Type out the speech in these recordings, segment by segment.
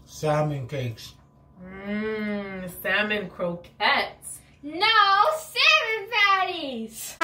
Salmon cakes. Salmon croquettes. No, salmon patties.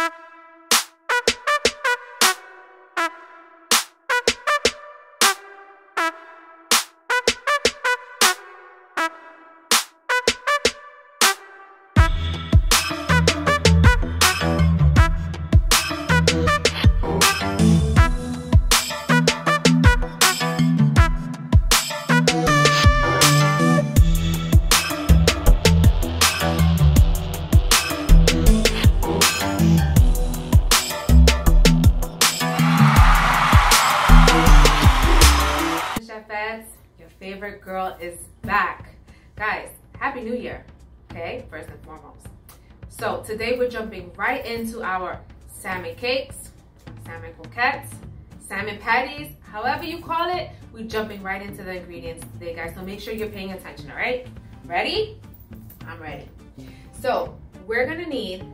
Your favorite girl is back. Guys, Happy New Year, okay, first and foremost. So today we're jumping right into our salmon cakes, salmon croquettes, salmon patties, however you call it. We're jumping right into the ingredients today, guys, so make sure you're paying attention, all right? Ready? I'm ready. So we're gonna need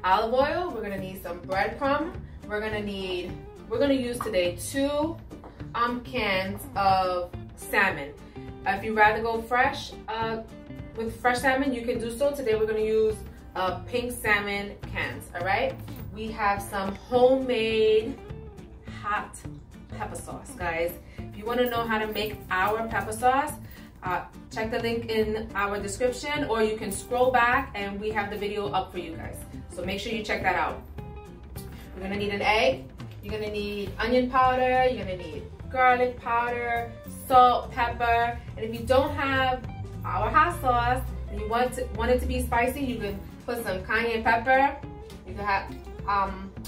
olive oil, we're gonna need some breadcrumb, we're gonna use today 2 cans of salmon. If you rather go fresh with fresh salmon, you can do so. Today we're going to use pink salmon cans. All right, we have some homemade hot pepper sauce, guys. If you want to know how to make our pepper sauce, check the link in our description, or you can scroll back and we have the video up for you guys, so make sure you check that out. We're going to need an egg, you're going to need onion powder, you're going to need garlic powder, salt, pepper, and if you don't have our hot sauce and you want it to be spicy, you can put some cayenne pepper. You can have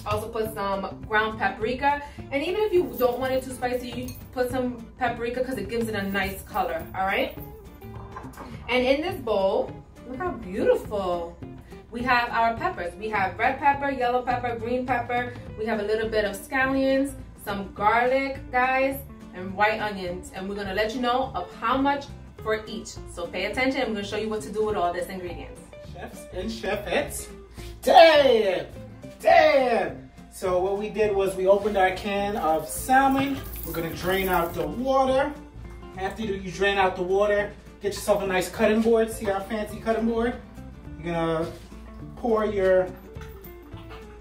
also put some ground paprika, and even if you don't want it too spicy, you put some paprika because it gives it a nice color. All right. And in this bowl, look how beautiful. We have our peppers. We have red pepper, yellow pepper, green pepper. We have a little bit of scallions, some garlic, guys, and white onions. And we're gonna let you know of how much for each. So pay attention, I'm gonna show you what to do with all this ingredients. Chefs and chefettes, damn! So what we did was we opened our can of salmon. We're gonna drain out the water. After you drain out the water, get yourself a nice cutting board. See our fancy cutting board? You're gonna pour your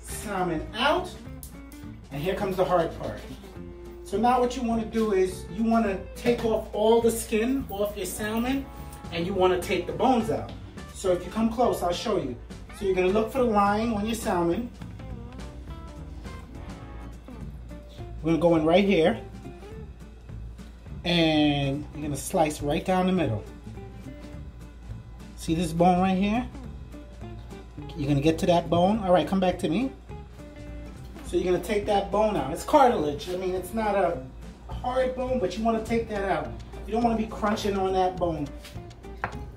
salmon out. And here comes the hard part. So now what you want to do is you want to take off all the skin off your salmon, and you want to take the bones out. So if you come close, I'll show you. So you're going to look for the line on your salmon. We're going to go in right here, and you're going to slice right down the middle. See this bone right here? You're going to get to that bone. All right, come back to me. So you're gonna take that bone out. It's cartilage. I mean, it's not a hard bone, but you wanna take that out. You don't wanna be crunching on that bone.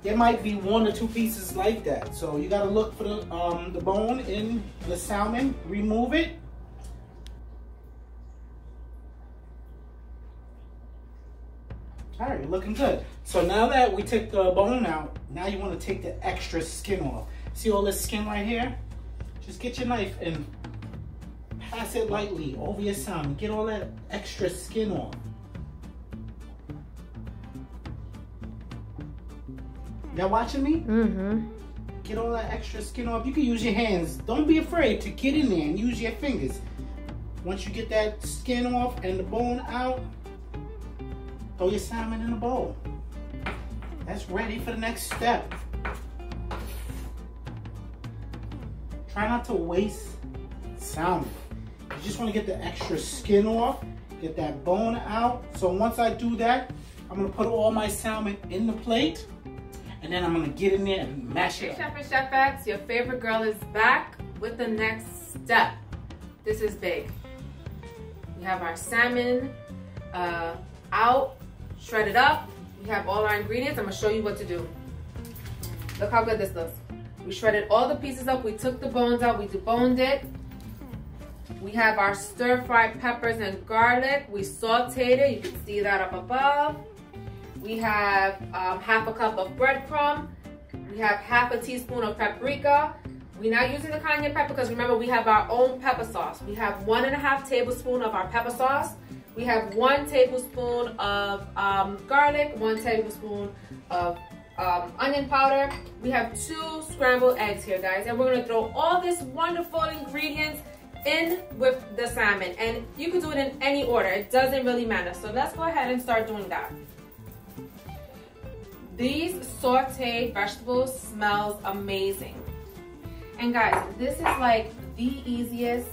There might be 1 or 2 pieces like that. So you gotta look for the bone in the salmon, remove it. All right, you're looking good. So now that we took the bone out, now you wanna take the extra skin off. See all this skin right here? Just get your knife and pass it lightly over your salmon. Get all that extra skin off. Y'all watching me? Mm-hmm. Get all that extra skin off. You can use your hands. Don't be afraid to get in there and use your fingers. Once you get that skin off and the bone out, throw your salmon in a bowl. That's ready for the next step. Try not to waste salmon. You just want to get the extra skin off, get that bone out. So once I do that, I'm going to put all my salmon in the plate, and then I'm going to get in there and mash it up. Chef and Chefettes, your favorite girl is back with the next step. This is big. We have our salmon out, shredded up. We have all our ingredients. I'm going to show you what to do. Look how good this looks. We shredded all the pieces up. We took the bones out. We deboned it. We have our stir-fried peppers and garlic. We sauteed it. You can see that up above. We have half a cup of breadcrumb. We have half a teaspoon of paprika. We're not using the cayenne pepper because remember we have our own pepper sauce. We have 1.5 tablespoons of our pepper sauce. We have 1 tablespoon of garlic, 1 tablespoon of onion powder. We have 2 scrambled eggs here, guys. And we're gonna throw all this wonderful ingredients in with the salmon. And you can do it in any order. It doesn't really matter. So let's go ahead and start doing that. These sauteed vegetables smells amazing. And guys, this is like the easiest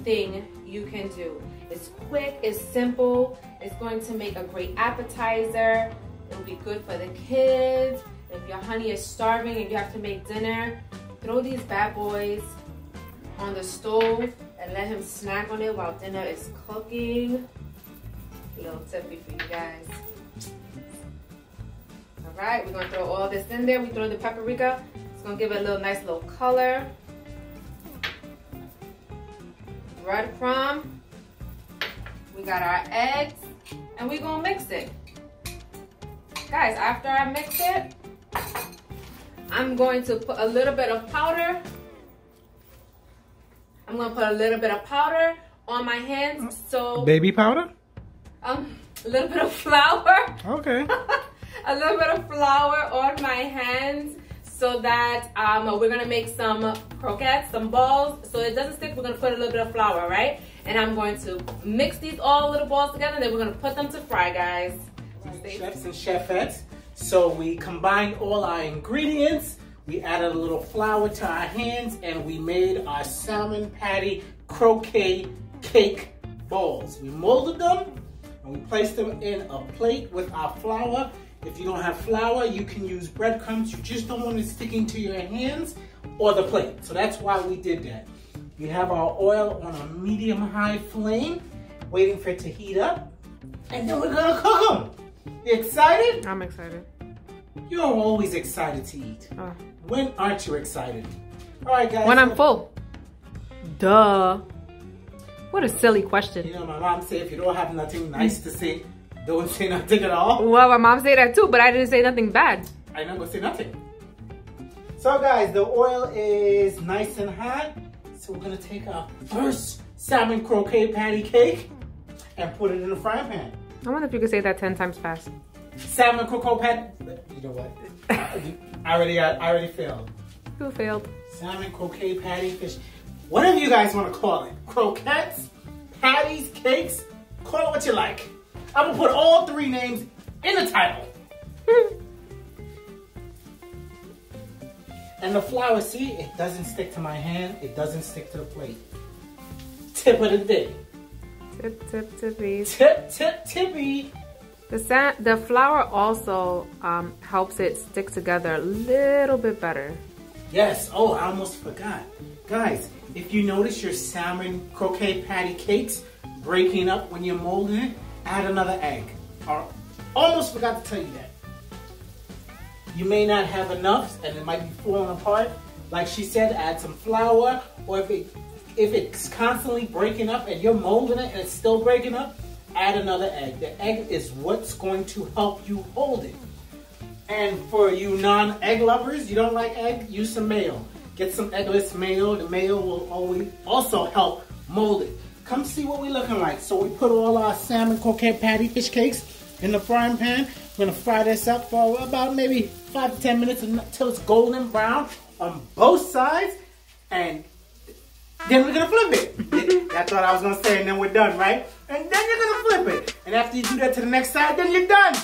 thing you can do. It's quick, it's simple, it's going to make a great appetizer. It'll be good for the kids. If your honey is starving and you have to make dinner, throw these bad boys on the stove and let him snack on it while dinner is cooking. A little tippy for you guys. All right, we're gonna throw all this in there. We throw the paprika. It's gonna give it a little nice little color. Breadcrumb. We got our eggs, and we're gonna mix it. Guys, after I mix it, I'm going to put a little bit of powder. I'm gonna put a little bit of powder on my hands, so baby powder. A little bit of flour. Okay. A little bit of flour on my hands, so that we're gonna make some croquettes, some balls. So it doesn't stick, we're gonna put a little bit of flour, right? And I'm going to mix these all little balls together, and then we're gonna put them to fry, guys. Right, chefs and chefettes. So we combined all our ingredients. We added a little flour to our hands, and we made our salmon patty croquette cake balls. We molded them, and we placed them in a plate with our flour. If you don't have flour, you can use breadcrumbs. You just don't want it sticking to your hands or the plate. So that's why we did that. We have our oil on a medium-high flame, waiting for it to heat up. And then we're gonna cook them. You excited? I'm excited. You're always excited to eat. When aren't you excited? All right, guys. When I'm full. Duh. What a silly question. You know, my mom said if you don't have nothing nice to say, don't say nothing at all. Well, my mom said that too, but I didn't say nothing bad. I'm not gonna say nothing. So guys, the oil is nice and hot. So we're gonna take our first salmon croquette patty cake and put it in the frying pan. I wonder if you could say that 10 times fast. Salmon croquette patty, you know what? I already failed. You failed. Salmon croquette patty fish. Whatever you guys wanna call it. Croquettes, patties, cakes, call it what you like. I'm gonna put all 3 names in the title. And the flour, see, it doesn't stick to my hand. It doesn't stick to the plate. Tip of the day. Tip, tip, tippy. Tip, tip, tippy. The flour also helps it stick together a little bit better. Yes, oh, I almost forgot. Guys, if you notice your salmon croquette patty cakes breaking up when you're molding it, add another egg. Almost forgot to tell you that. You may not have enough and it might be falling apart. Like she said, add some flour, or if it's constantly breaking up and you're molding it and it's still breaking up, add another egg. The egg is what's going to help you hold it. And for you non-egg lovers, you don't like egg, use some mayo. Get some eggless mayo. The mayo will always also help mold it. Come see what we're looking like. So we put all our salmon croquette patty fish cakes in the frying pan. We're gonna fry this up for about maybe 5 to 10 minutes until it's golden brown on both sides. And then we're gonna flip it. That's what I was gonna say, and then we're done, right? And then you're gonna flip it. And after you do that to the next side, then you're done.